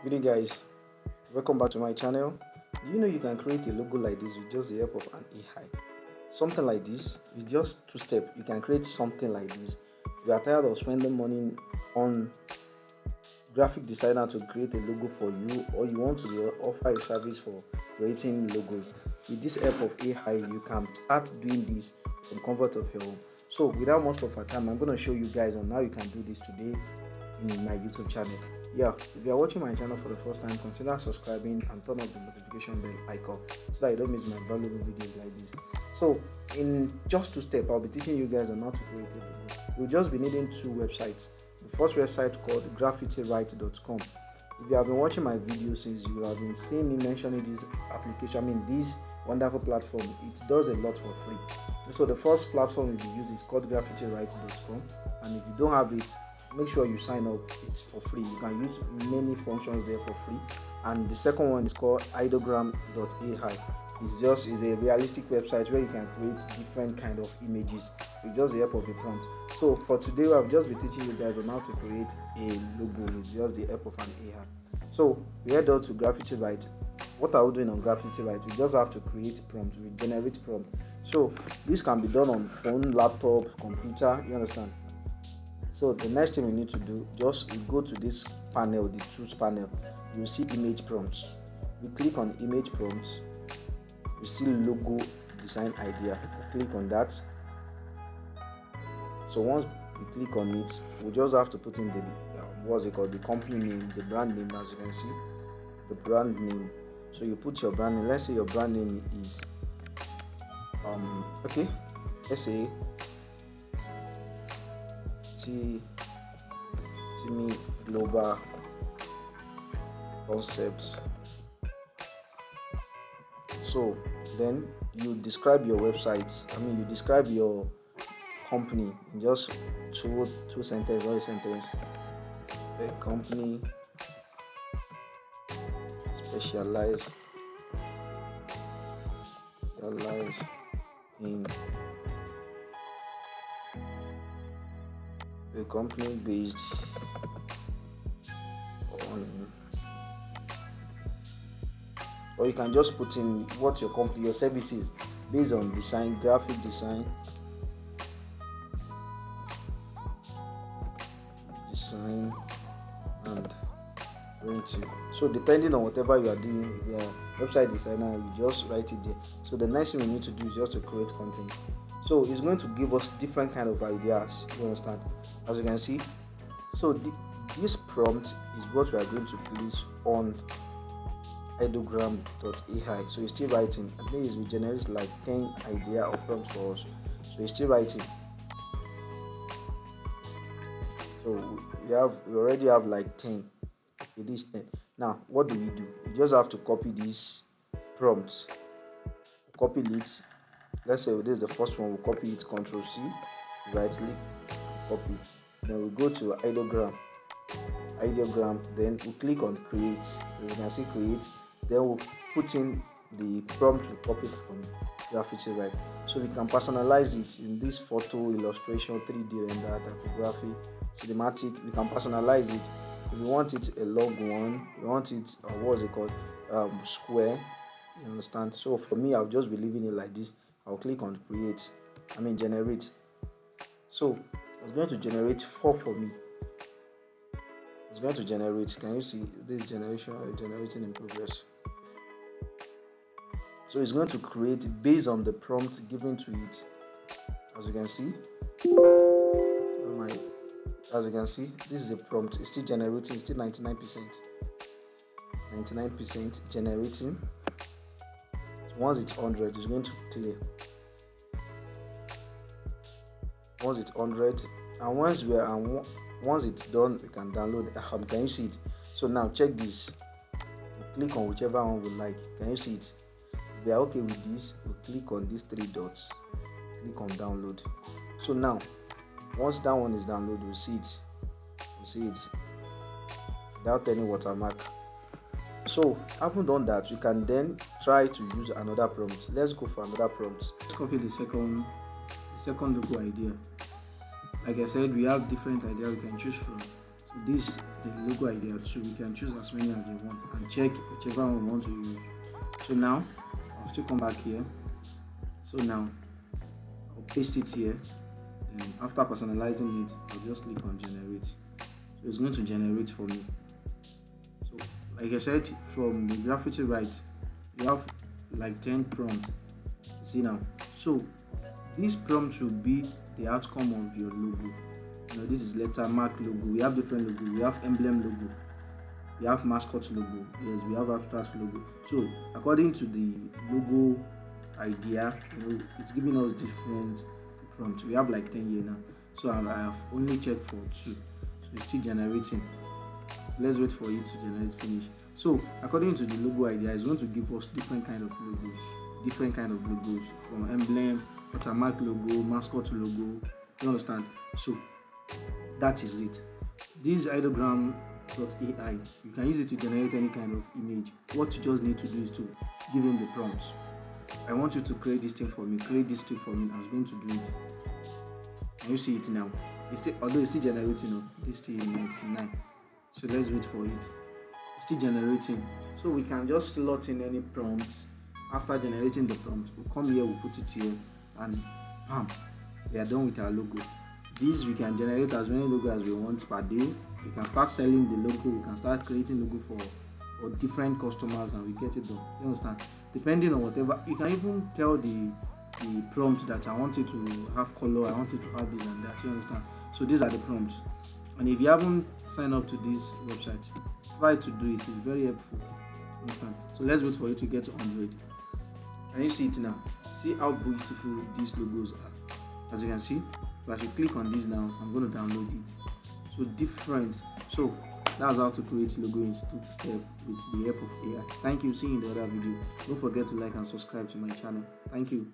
Good day, guys. Welcome back to my channel. Do you know you can create a logo like this with just the help of an AI? Something like this with just two steps. You can create something like this. If you are tired of spending money on graphic designer to create a logo for you, or you want to offer a service for creating logos, with this help of AI, you can start doing this from comfort of your home. So, without much of our time, I'm going to show you guys on how you can do this today in my YouTube channel. If you are watching my channel for the first time, consider subscribing and turn on the notification bell icon so that you don't miss my valuable videos like this. So in just two steps, I'll be teaching you guys on how to create a logo. You'll just be needing two websites. The first website called graffitiwrite.com. If you have been watching my videos since, you have been seeing me mentioning this application, this wonderful platform. It does a lot for free. So the first platform you use is called graffitiwrite.com, and if you don't have it, make sure you sign up. It's for free. You can use many functions there for free. And the second one is called ideogram.ai. It's a realistic website where you can create different kind of images with just the help of a prompt. So for today, I've just been teaching you guys on how to create a logo with just the help of an AI. So we head out to Graffiti Write. What are we doing on Graffiti Write? We just have to create prompt. We generate prompt. So this can be done on phone, laptop, computer. You understand? So the next thing we need to do, just go to this panel, the tools panel. You see image prompts. We click on image prompts. You see logo design idea. Click on that. So once we click on it, we just have to put in the company name, the brand name. As you can see, the brand name. So you put your brand name. Let's say your brand name is let's say Timmy Global Concepts. So then you describe your website. You describe your company in just two sentences or a sentence. A company specialized in a company based on, or you can just put in what your services based on design, graphic design, and printing. So depending on whatever you are doing, if you are website designer, you just write it there. So the next thing we need to do is just to create content. So it's going to give us different kind of ideas. You understand? As you can see. So this prompt is what we are going to place on ideogram.ai. So it's still writing. At least we generate like 10 idea or prompts for us. So it's still writing. So we already have like 10. It is 10. Now what do? We just have to copy these prompts. Copy it. Let's say this is the first one. We'll copy it. Ctrl C. Right click. Copy. Then we go to ideogram. Then we click on create. As you can see, create. Then we'll put in the prompt we copy from Graffiti Write. So we can personalize it in this photo, illustration, 3D render, typography, cinematic. We can personalize it. If you want it a long one, you want it square. You understand? So for me, I'll just be leaving it like this. I'll click on generate. So it's going to generate 4 for me. It's going to generate. Can you see this generating in progress? So it's going to create based on the prompt given to it. As you can see, this is a prompt. It's still generating. It's still 99%. 99% generating. So once it's 100, it's going to clear. Once it's 100, and once it's done, we can download. Can you see it? So now check this. We click on whichever one we like. Can you see it? If we are okay with this, we click on these 3 dots. Click on download. So now, once that one is downloaded, we'll see it. Without any watermark. So having done that, we can then try to use another prompt. Let's go for another prompt. Let's copy the second logo idea. Like I said, we have different ideas we can choose from. So this the logo idea too. We can choose as many as we want and check whichever one we want to use. So now I'll still come back here. So now I'll paste it here. Then after personalizing it, I'll just click on generate. So it's going to generate for me. So like I said, from the graffiti right, you have like 10 prompts. You see now. So this prompt will be the outcome of your logo. This is letter mark logo. We have different logo. We have emblem logo. We have mascot logo. Yes, we have abstract logo. So according to the logo idea, it's giving us different prompts. We have like 10 here now. So I have only checked for 2. So it's still generating. So let's wait for it to generate finish. So according to the logo idea, it's going to give us different kind of logos, from emblem, watermark logo, mascot logo. You understand? So that is it. This ideogram.ai, you can use it to generate any kind of image. What you just need to do is to give him the prompts. I want you to create this thing for me. Create this thing for me. I was going to do it. Can you see it now? Although it's still generating, this still is 99. So let's wait for it. It's still generating. So we can just slot in any prompts. After generating the prompt, we'll come here, we'll put it here, and bam, we are done with our logo. This we can generate as many logos as we want per day. We can start selling the logo. We can start creating logo for different customers, and we get it done. You understand? Depending on whatever, you can even tell the prompt that I want it to have color, I want it to have this and that. You understand? So these are the prompts. And if you haven't signed up to this website, try to do it. It's very helpful. You understand? So let's wait for it to get to 100. Can you see it now? See how beautiful these logos are. As you can see, if I should click on this now, I'm going to download it. So different. So that's how to create logo in 2 steps with the help of AI. Thank you. See you in the other video. Don't forget to like and subscribe to my channel. Thank you.